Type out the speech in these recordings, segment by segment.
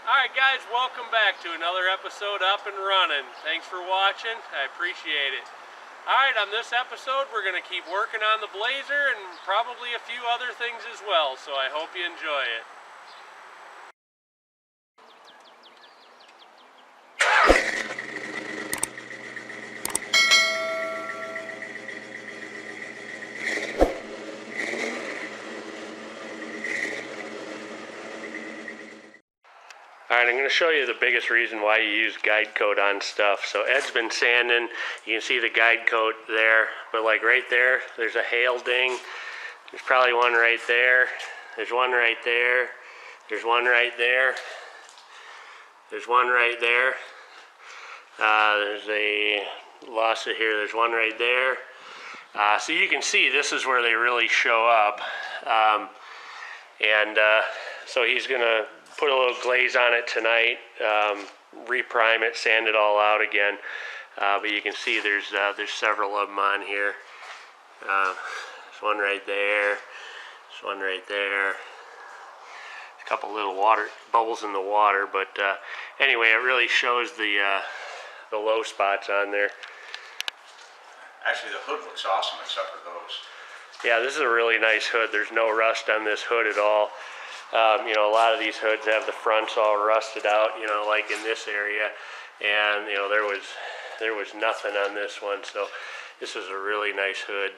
Alright guys, welcome back to another episode Up-N-Runnin. Thanks for watching, I appreciate it. Alright, on this episode we're going to keep working on the Blazer and probably a few other things as well, so I hope you enjoy it. Alright, I'm going to show you the biggest reason why you use guide coat on stuff. So Ed's been sanding, you can see the guide coat there, but like right there, there's a hail ding. There's probably one right there. There's one right there. There's one right there. There's one right there. There's a lost it here. There's one right there. So you can see this is where they really show up. So he's going to put a little glaze on it tonight, reprime it, sand it all out again. But you can see there's several of them on here. There's one right there. There's one right there. There's a couple little water bubbles in the water, but anyway, it really shows the low spots on there. Actually, the hood looks awesome except for those. Yeah, this is a really nice hood. There's no rust on this hood at all. You know, a lot of these hoods have the fronts all rusted out, you know, like in this area, and you know, there was nothing on this one, so this is a really nice hood.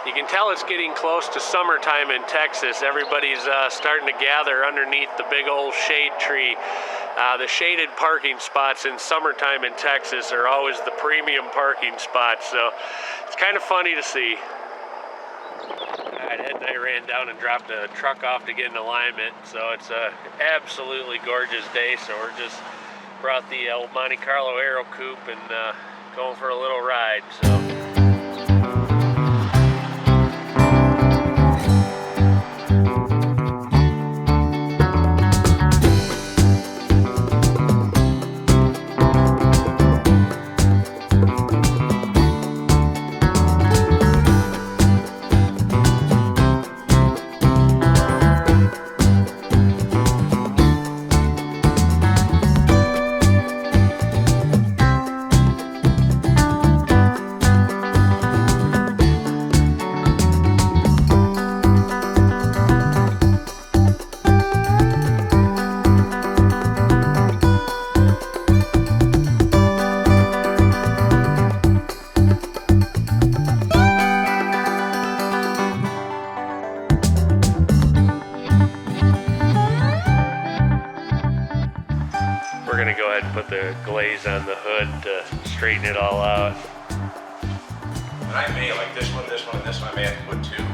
You can tell it's getting close to summertime in Texas. Everybody's starting to gather underneath the big old shade tree. The shaded parking spots in summertime in Texas are always the premium parking spots, so it's kind of funny to see. Ed and I ran down and dropped a truck off to get an alignment, so it's a absolutely gorgeous day. So we're just brought the Monte Carlo Aero Coupe and going for a little ride. So. We're going to go ahead and put the glaze on the hood to straighten it all out. And I may, like this one, and this one, I may have to put two.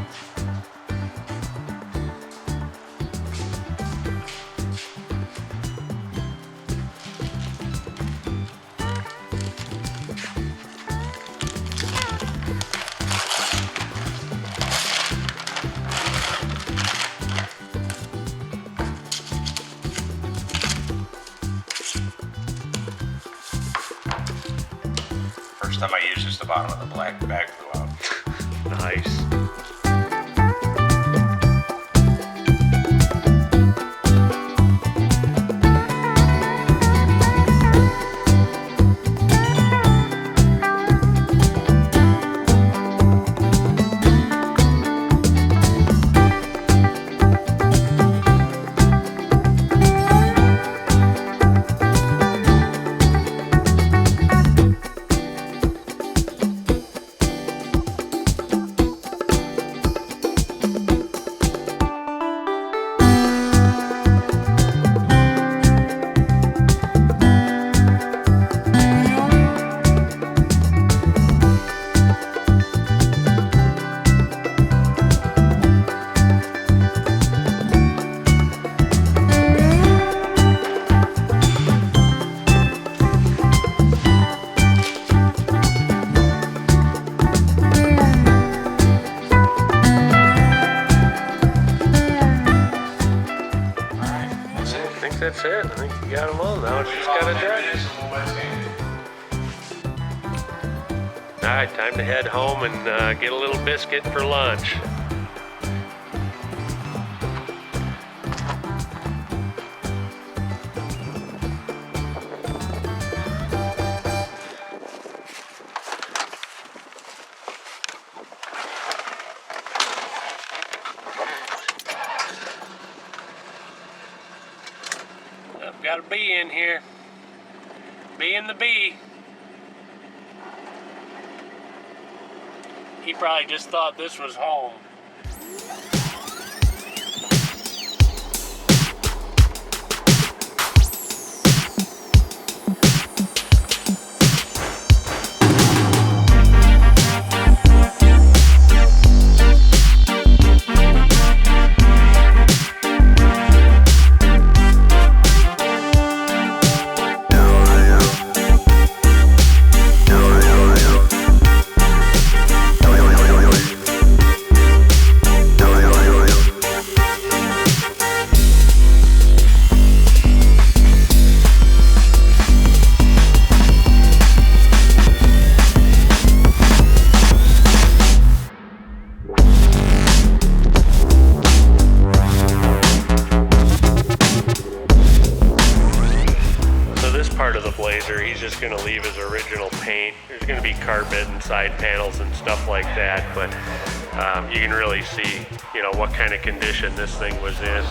First time I used this, the bottom of the black bag flew out. Nice. That's it. I think you got them all now. It's just got to dry. Alright, time to head home and get a little biscuit for lunch. got a bee in here. Bee in the bee. He probably just thought this was home. He's just going to leave his original paint. There's going to be carpet and side panels and stuff like that, but you can really see, you know, what kind of condition this thing was in.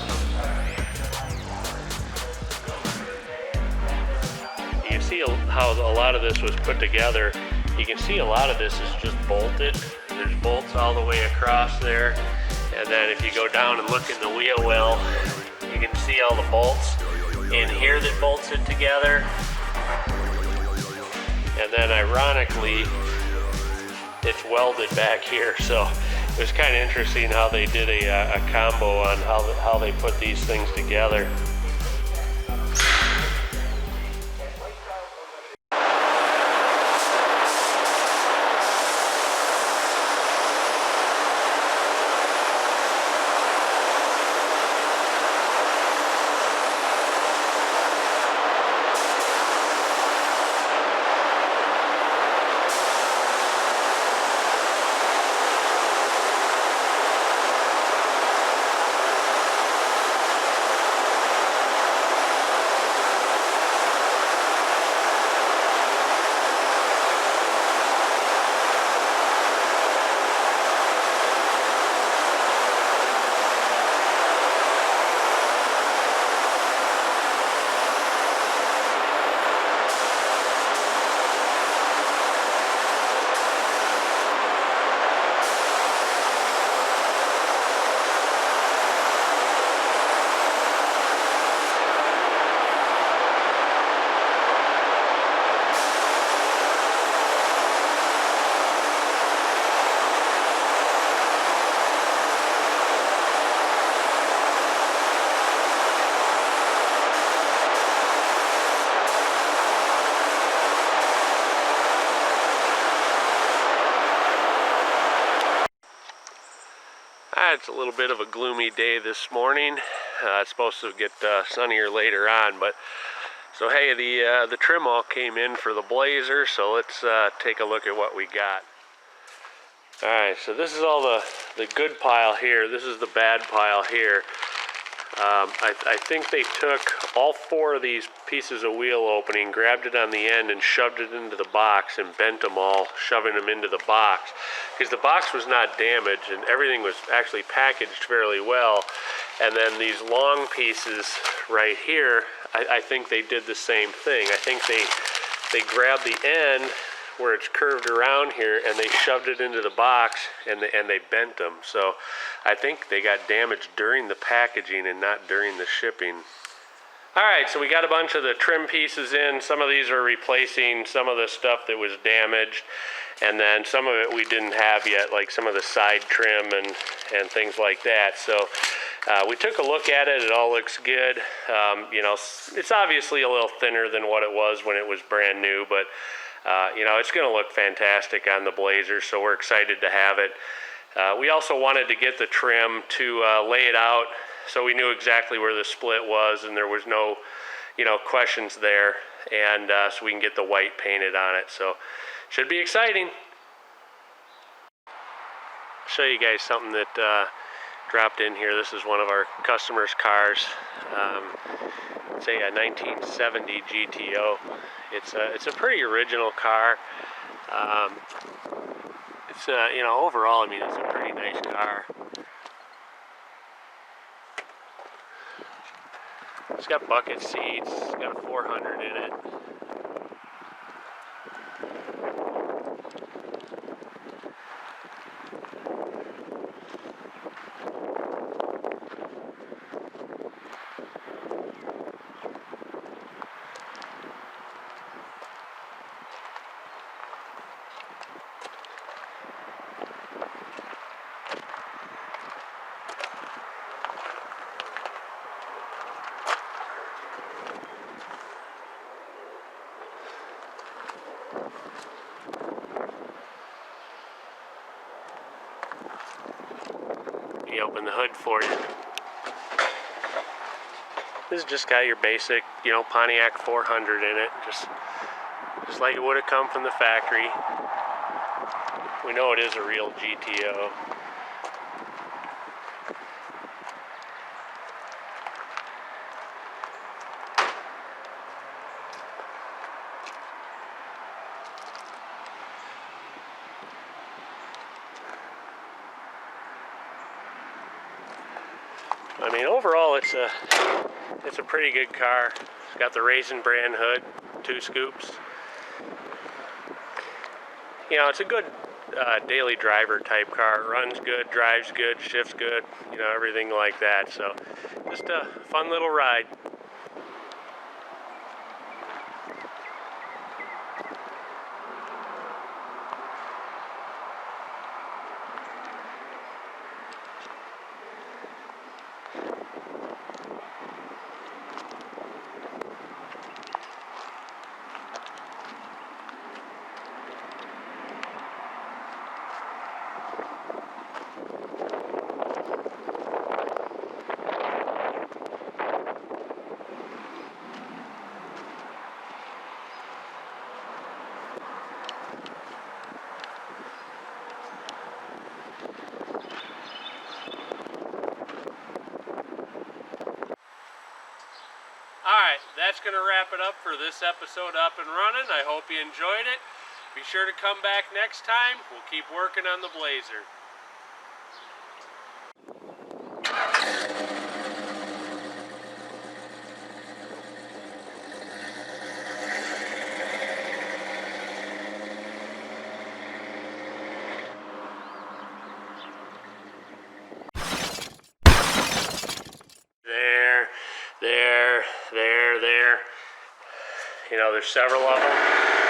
You can see how a lot of this was put together. You can see a lot of this is just bolted. There's bolts all the way across there, and then if you go down and look in the wheel well, you can see all the bolts in here that bolts it together. And then ironically, it's welded back here. So it was kind of interesting how they did a combo on how they put these things together. It's a little bit of a gloomy day this morning. It's supposed to get sunnier later on, but so hey, the trim all came in for the Blazer, so let's take a look at what we got. Alright, so this is all the good pile here. This is the bad pile here. I think they took all four of these pieces of wheel opening, grabbed it on the end and shoved it into the box and bent them all, shoving them into the box. Because the box was not damaged and everything was actually packaged fairly well. And then these long pieces right here, I think they did the same thing. I think they grabbed the end where it's curved around here and they shoved it into the box and they bent them. So I think they got damaged during the packaging and not during the shipping. Alright, so we got a bunch of the trim pieces in. Some of these are replacing some of the stuff that was damaged, and then some of it we didn't have yet, like some of the side trim and things like that. So we took a look at it. It all looks good. You know, it's obviously a little thinner than what it was when it was brand new, but you know, it's going to look fantastic on the Blazer, so we're excited to have it. We also wanted to get the trim to lay it out so we knew exactly where the split was and there was no, you know, questions there, and so we can get the white painted on it. So should be exciting. I'll show you guys something that dropped in here. This is one of our customers' cars. It's a 1970 GTO. It's a pretty original car. It's you know, overall, I mean, it's a pretty nice car. It's got bucket seats. It's got a 400 in it. You open the hood for you. This has just got your basic, you know, Pontiac 400 in it, just like it would have come from the factory. We know it is a real GTO. I mean, overall, it's a pretty good car. It's got the Raisin brand hood, 2 scoops. You know, it's a good daily driver type car. It runs good, drives good, shifts good, you know, everything like that. So, just a fun little ride. Alright, that's going to wrap it up for this episode of Up-N-Runnin. I hope you enjoyed it. Be sure to come back next time. We'll keep working on the Blazer. There. You know, there's several of them.